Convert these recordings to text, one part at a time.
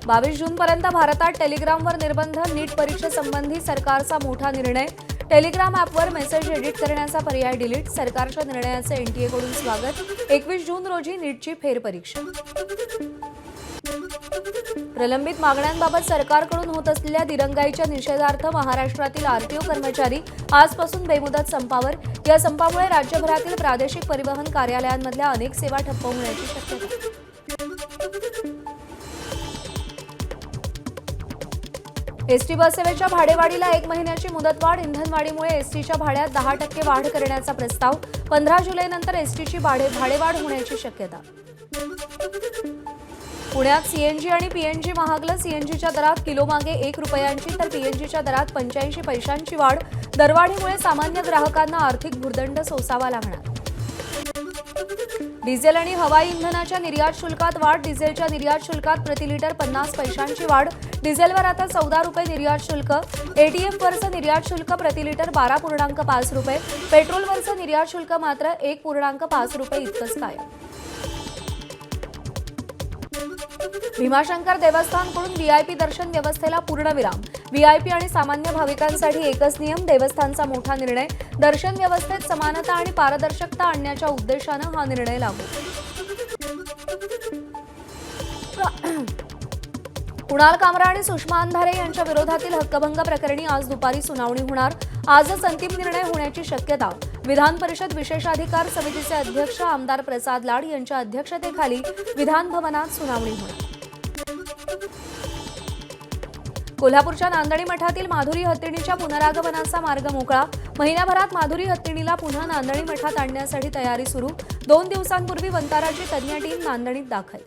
22 जूनपर्यंत भारतात टेलिग्रामवर निर्बंध. नीट परीक्षेसंबंधी सरकारचा मोठा निर्णय. टेलिग्राम ॲपवर मेसेज एडिट करण्याचा पर्याय डिलीट. सरकारच्या निर्णयाचे एनटीएकडून स्वागत. 21 जून रोजी नीटची फेरपरीक्षा. प्रलंबित मागण्यांबाबत सरकारकडून होत असलेल्या दिरंगाईच्या निषेधार्थ महाराष्ट्रातील आरटीओ कर्मचारी आजपासून बेमुदत संपावर. या संपामुळे राज्यभरातील प्रादेशिक परिवहन कार्यालयांमधल्या अनेक सेवा ठप्प होण्याची शक्यता. एसटी बससेवेच्या भाडेवाढीला 1 महिन्याची मुदतवाढ. इंधनवाढीमुळे एसटीच्या भाड्यात 10% वाढ करण्याचा प्रस्ताव. 15 जुलैनंतर एसटीची भाडेवाढ होण्याची शक्यता. पुण्यात सीएनजी आणि पीएनजी महागलं. सीएनजीच्या दरात किलोमागे 1 रुपयांची तर पीएनजीच्या दरात 85 पैशांची वाढ. दरवाढीमुळे सामान्य ग्राहकांना आर्थिक भुर्दंड सोसावा लागणार. डिझेल आणि हवाई इंधनाच्या निर्यात शुल्कात वाढ. डिझेलच्या निर्यात शुल्कात प्रति लिटर 50 पैशांची वाढ. डिझेलवर आता 14 रुपये निर्यात शुल्क. एटीएफवरचं निर्यात शुल्क प्रति लिटर 12.5 रुपये. पेट्रोलवरचं निर्यात शुल्क मात्र 1.5 रुपये इतकंच कायम. भीमाशंकर देवस्थानकडून व्हीआयपी दर्शन व्यवस्थेला पूर्णविराम. व्हीआयपी आणि सामान्य भाविकांसाठी एकच नियम. देवस्थानचा मोठा निर्णय. दर्शन व्यवस्थेत समानता आणि पारदर्शकता आणण्याच्या उद्देशानं हा निर्णय लागू. कुणाल कामरा आणि सुषमा अंधारे यांच्या विरोधातील हक्कभंग प्रकरणी आज दुपारी सुनावणी होणार. आजच अंतिम निर्णय होण्याची शक्यता. विधान परिषद विशेषाधिकार समितीचे अध्यक्ष आमदार प्रसाद लाड यांच्या अध्यक्षतेखाली विधान भवनात सुनावणी होणार. कोल्हापूरच्या नांदणी मठातील माधुरी हत्तीणीच्या पुनरागमनाचा मार्ग मोकळा. महिन्याभरात माधुरी हत्तीणीला पुन्हा नांदणी मठात आणण्यासाठी तयारी सुरू. 2 दिवसांपूर्वी वंताराची तज्ज्ञ टीम नांदणीत दाखल.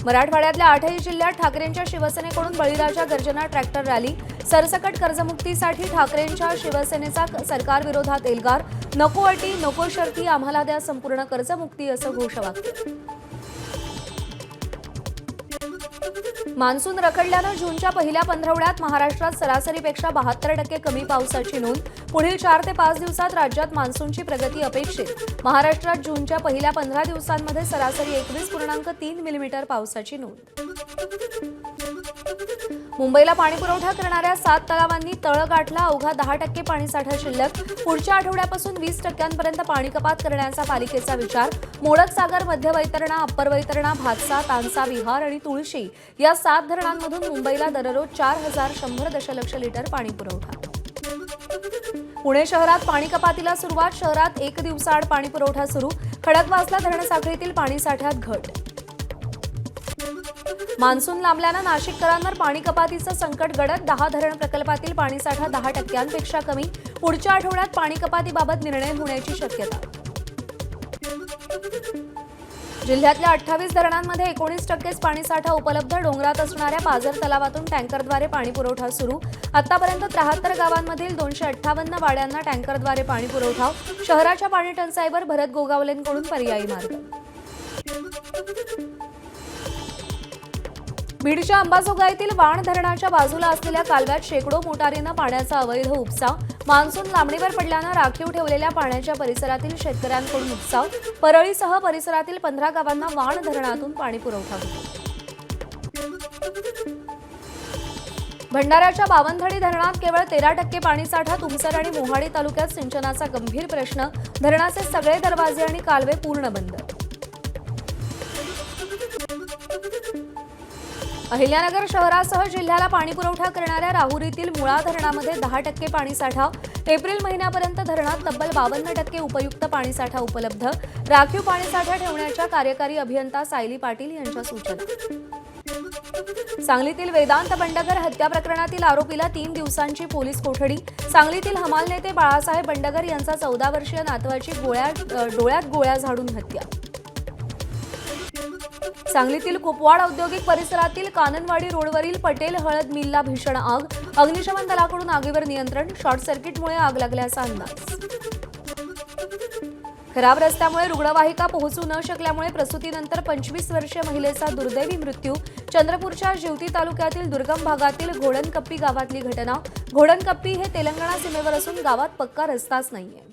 मराठवाड्यातल्या 8ही जिल्ह्यात ठाकरेंच्या शिवसेनेकडून बळीराजा गर्जना ट्रॅक्टर रॅली. सरसकट कर्जमुक्तीसाठी ठाकरेंच्या शिवसेनेचा सरकारविरोधात एल्गार. नको अटी नको शर्ती, आम्हाला द्या संपूर्ण कर्जमुक्ती असं घोषवाक्य. मान्सून रखडल्यानं जूनच्या पहिल्या पंधरवड्यात महाराष्ट्रात सरासरीपेक्षा 72% कमी पावसाची नोंद. पुढील 4 ते 5 दिवसात राज्यात मान्सूनची प्रगती अपेक्षित. महाराष्ट्रात जूनच्या पहिल्या 15 दिवसांमध्ये सरासरी 21.3 मिलीमीटर पावसाची नोंद. मुंबईला पाणीपुरवठा करणाऱ्या 7 तलावांनी तळ गाठला. अवघा 10% पाणीसाठा शिल्लक. पुढच्या आठवड्यापासून 20% पाणी कपात करण्याचा पालिकेचा विचार. मोडक सागर, मध्य वैतरणा, अप्पर वैतरणा, भातसा, तानसा, विहार आणि तुळशी या 7 धरणांमधून मुंबईला दररोज 4100 दशलक्ष लिटर पाणी पुरवठा. पुणे शहरात पाणी कपातीला सुरुवात. शहरात 1 दिवसाआड पाणी पुरवठा सुरू. खडकवासला धरणसाखळीतील पाणीसाठ्यात घट. मान्सून लांबल्यानं नाशिककरांवर पाणी कपातीचं संकट गडद. 10 धरण प्रकल्पातील पाणीसाठा 10%पेक्षा कमी. पुढच्या आठवड्यात पाणी कपातीबाबत निर्णय होण्याची शक्यता. जिल्ह्यातल्या 28 धरणांमध्ये 19%च पाणीसाठा उपलब्ध. डोंगरात असणाऱ्या पाझर तलावातून टँकरद्वारे पाणी पुरवठा सुरू. आतापर्यंत 73 गावांमधील 258 वाड्यांना टँकरद्वारे पाणी पुरवठा. शहराच्या पाणी टंचाईवर भरत गोगावलेंकडून पर्यायी मार्ग. बीडच्या अंबाजोगाईतील वाण धरणाच्या बाजूला असलेल्या कालव्यात शेकडो मोटारीनं पाण्याचा अवैध उपसा. मान्सून लांबणीवर पडल्यानं राखीव ठेवलेल्या पाण्याच्या परिसरातील शेतकऱ्यांकडून उपसा. परळीसह परिसरातील 15 गावांना वाण धरणातून पाणी पुरवठा होतो. भंडाऱ्याच्या बावनथडी धरणात केवळ 13% पाणीसाठा. तुमसर आणि मोहाडी तालुक्यात सिंचनाचा गंभीर प्रश्न. धरणाचे सगळे दरवाजे आणि कालवे पूर्ण बंद. अहिल्यानगर शहरासह जिल्ह्याला पाणीपुरवठा करणाऱ्या राहुरीतील मुळा धरणामध्ये 10% पाणीसाठा. एप्रिल महिन्यापर्यंत धरणात तब्बल 52% उपयुक्त पाणीसाठा उपलब्ध. राखीव पाणीसाठा ठेवण्याच्या कार्यकारी अभियंता सायली पाटील यांच्या सूचना. सांगलीतील वेदांत बंडगर हत्या प्रकरणातील आरोपीला 3 दिवसांची पोलीस कोठडी. सांगलीतील हमाल नेते बाळासाहेब बंडगर यांचा 14 वर्षीय नातवाची डोळ्यात गोळ्या झाडून हत्या. सांगलीतील कुपवाड औद्योगिक परिसरातील काननवाडी रोडवरील पटेल हळद मिलला भीषण आग. अग्निशमन दलाकडून आगीवर नियंत्रण. शॉर्ट सर्किटमुळे आग लागल्याचा अंदाज. खराब रस्त्यामुळे रुग्णवाहिका पोहोचू न शकल्यामुळे प्रसूतीनंतर 25 वर्षीय महिलेचा दुर्दैवी मृत्यू. चंद्रपूरच्या जिवती तालुक्यातील दुर्गम भागातील घोडणकप्पी गावातली घटना. घोडणकप्पी हे तेलंगणा सीमेवर असून गावात पक्का रस्ताच नाहीये.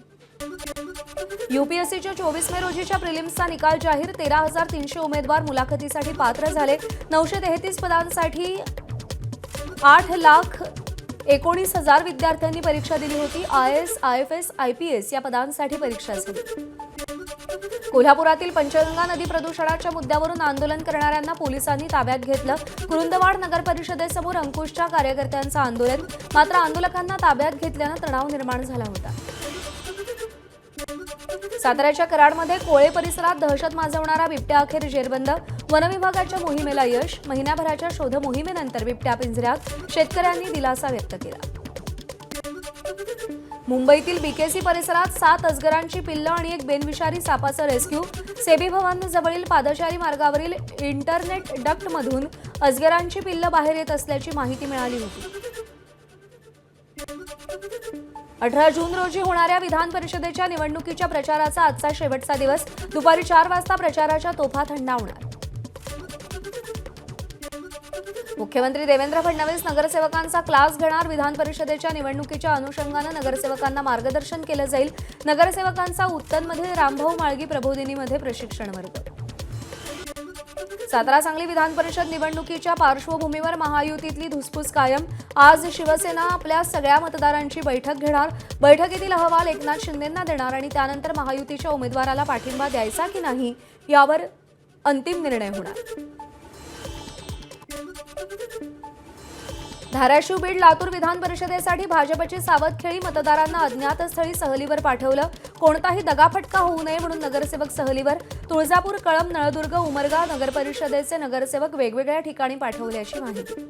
यूपीएससीच्या 24 मे रोजीच्या प्रिलिम्सचा निकाल जाहीर. 13,300 उमेदवार मुलाखतीसाठी पात्र झाले. 933 पदांसाठी 8,19,000 विद्यार्थ्यांनी परीक्षा दिली होती. IAS, IFS, IPS या पदांसाठी परीक्षा झाली. कोल्हापुरातील पंचगंगा नदी प्रदूषणाच्या मुद्द्यावरून आंदोलन करणाऱ्यांना पोलिसांनी ताब्यात घेतलं. कुरुंदवाड नगर परिषदेसमोर अंकुशच्या कार्यकर्त्यांचं आंदोलन. मात्र आंदोलकांना ताब्यात घेतल्यानं तणाव निर्माण झाला होता. साताऱ्याच्या कराडमध्ये कोळे परिसरात दहशत माजवणारा बिबट्या अखेर जेरबंद. वनविभागाच्या मोहिमेला यश. महिन्याभराच्या शोध मोहिमेनंतर बिबट्या पिंजऱ्यात. शेतकऱ्यांनी दिलासा व्यक्त केला. मुंबईतील बीकेसी परिसरात 7 अजगरांची पिल्लं आणि एक बेनविषारी सापाचं रेस्क्यू. सेबी भवन जवळील पादचारी मार्गावरील इंटरनेट डक्टमधून अजगरांची पिल्लं बाहेर येत असल्याची माहिती मिळाली होती. 18 जून रोजी होणाऱ्या विधान परिषदेच्या निवडणुकीच्या प्रचाराचा आजचा शेवटचा दिवस. दुपारी 4 वाजता प्रचाराच्या तोफा थंडावणार. मुख्यमंत्री देवेंद्र फडणवीस नगरसेवकांचा क्लास घेणार. विधान परिषदेच्या निवडणुकीच्या अनुषंगानं नगरसेवकांना मार्गदर्शन केलं जाईल. नगरसेवकांचा उत्तनमधील रामभाऊ माळगी प्रबोधिनीमध्ये प्रशिक्षण वर्ग. सातारा सांगली विधान परिषद निवडणुकीच्या पार्श्वभूमीवर महायुतीतली धुसफूस कायम. आज शिवसेना आपल्या सगळ्या मतदारांची बैठक घेणार. बैठकीतील अहवाल एकनाथ शिंदेंना देणार आणि त्यानंतर महायुतीच्या उमेदवाराला पाठिंबा द्यायचा की नाही यावर अंतिम निर्णय होणार. धाराशिव, बीड, लातूर विधान परिषदेसाठी भाजपची सावधखेळी. मतदारांना अज्ञात स्थळी सहलीवर पाठवलं. कोणताही दगाफटका होऊ नये म्हणून नगरसेवक सहलीवर. तुळजापूर, कळंब, नळदुर्ग, उमरगा नगरपरिषदेचे नगरसेवक वेगवेगळ्या ठिकाणी पाठवल्याची माहिती.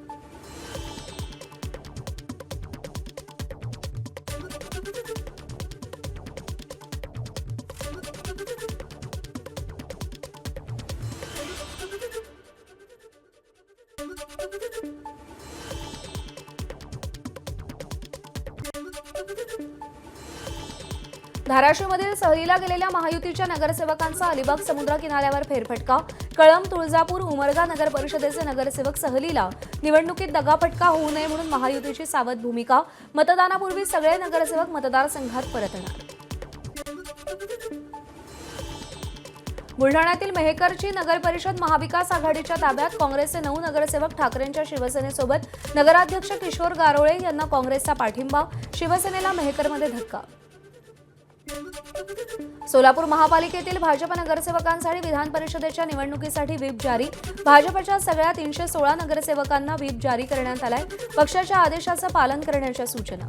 धाराशिवमधील सहलीला गेलेल्या महायुतीच्या नगरसेवकांचा अलिबाग समुद्र किनाऱ्यावर फेरफटका. कळंब, तुळजापूर, उमरगा नगर परिषदेचे नगरसेवक सहलीला. निवडणुकीत दगाफटका होऊ नये म्हणून महायुतीची सावध भूमिका. मतदानापूर्वी सगळे नगरसेवक मतदारसंघात परतणार. बुलढाण्यातील मेहकरची नगर परिषद महाविकास आघाडीच्या ताब्यात. काँग्रेसचे 9 नगरसेवक ठाकरेंच्या शिवसेनेसोबत. नगराध्यक्ष किशोर गारोळे यांना काँग्रेसचा पाठिंबा. शिवसेनेला मेहकरमध्ये धक्का. सोलापूर महापालिकेतील भाजप नगरसेवकांसाठी विधान परिषदेच्या निवडणुकीसाठी व्हीप जारी. भाजपच्या सगळ्या 316 नगरसेवकांना व्हीप जारी करण्यात आलाय. पक्षाच्या आदेशाचं पालन करण्याच्या सूचना.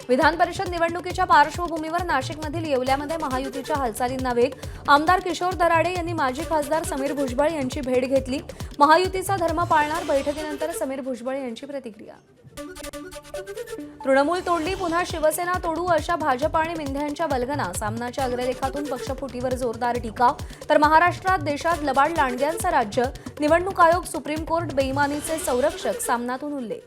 विधान परिषद निवडणुकीच्या पार्श्वभूमीवर नाशिकमधील येवल्यामध्ये महायुतीच्या हालचालींना वेग. आमदार किशोर दराडे यांनी माजी खासदार समीर भुजबळ यांची भेट घेतली. महायुतीचा धर्म पाळणार. बैठकीनंतर समीर भुजबळ यांची प्रतिक्रिया. तृणमूल तोडली, पुन्हा शिवसेना तोडू अशा भाजप आणि मिंध्यांच्या वल्गना. सामनाच्या अग्रलेखातून पक्षफुटीवर जोरदार टीका. तर महाराष्ट्रात देशात लबाड लांडग्यांचं राज्य. निवडणूक आयोग, सुप्रीम कोर्ट बेईमानीचे संरक्षक. सामनातून उल्लेख.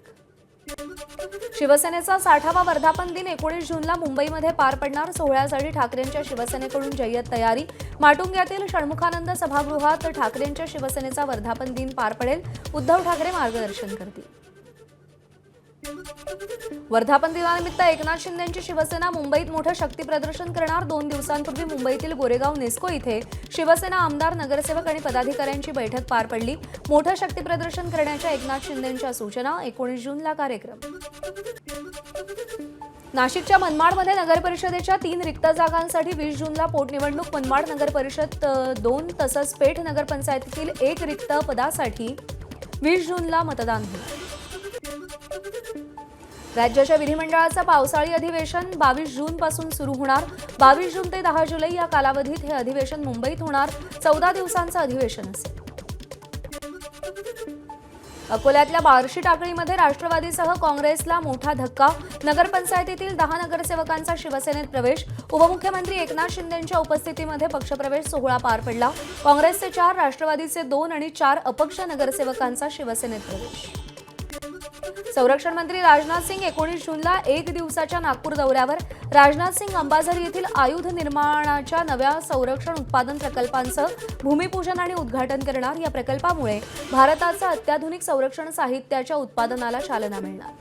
शिवसेनेचा 60वा वर्धापन दिन 19 जूनला मुंबईमध्ये पार पडणार. सोहळ्यासाठी ठाकरेंच्या शिवसेनेकडून जय्यत तयारी. माटुंग्यातील षण्मुखानंद सभागृहात ठाकरेंच्या शिवसेनेचा वर्धापन दिन पार पडेल. उद्धव ठाकरे मार्गदर्शन करतील. वर्धापन दिनानिमित्त एकनाथ शिंदेंची शिवसेना मुंबईत मोठं शक्ती प्रदर्शन करणार. 2 दिवसांपूर्वी मुंबईतील गोरेगाव नेस्को इथे शिवसेना आमदार, नगरसेवक आणि पदाधिकाऱ्यांची बैठक पार पडली. मोठं शक्ती प्रदर्शन करण्याच्या एकनाथ शिंदेंच्या सूचना. 19 जूनला कार्यक्रम. नाशिकच्या मनमाडमध्ये नगरपरिषदेच्या 3 रिक्त जागांसाठी 20 जूनला पोटनिवडणूक. मनमाड नगरपरिषद 2 तसंच पेठ नगरपंचायतीतील 1 रिक्त पदासाठी 20 जूनला मतदान होणार. राज्याच्या विधिमंडळाचं पावसाळी अधिवेशन 22 जूनपासून सुरू होणार. 22 जून ते 10 जुलै या कालावधीत हे अधिवेशन मुंबईत होणार. 14 दिवसांचं अधिवेशन असेल. अकोल्यातल्या बार्शी टाकळीमध्ये राष्ट्रवादीसह काँग्रेसला मोठा धक्का. नगरपंचायतीतील 10 नगरसेवकांचा शिवसेनेत प्रवेश. उपमुख्यमंत्री एकनाथ शिंदेंच्या उपस्थितीमध्ये पक्षप्रवेश सोहळा पार पडला. काँग्रेसचे 4, राष्ट्रवादीचे 2 आणि 4 अपक्ष नगरसेवकांचा शिवसेनेत प्रवेश. संरक्षण मंत्री राजनाथ सिंग 19 जूनला 1 दिवसाच्या नागपूर दौऱ्यावर. राजनाथ सिंग अंबाझरी येथील आयुध निर्माणाच्या नव्या संरक्षण उत्पादन प्रकल्पांचं भूमिपूजन आणि उद्घाटन करणार. या प्रकल्पामुळे भारताचं अत्याधुनिक संरक्षण साहित्याच्या उत्पादनाला चालना मिळणार.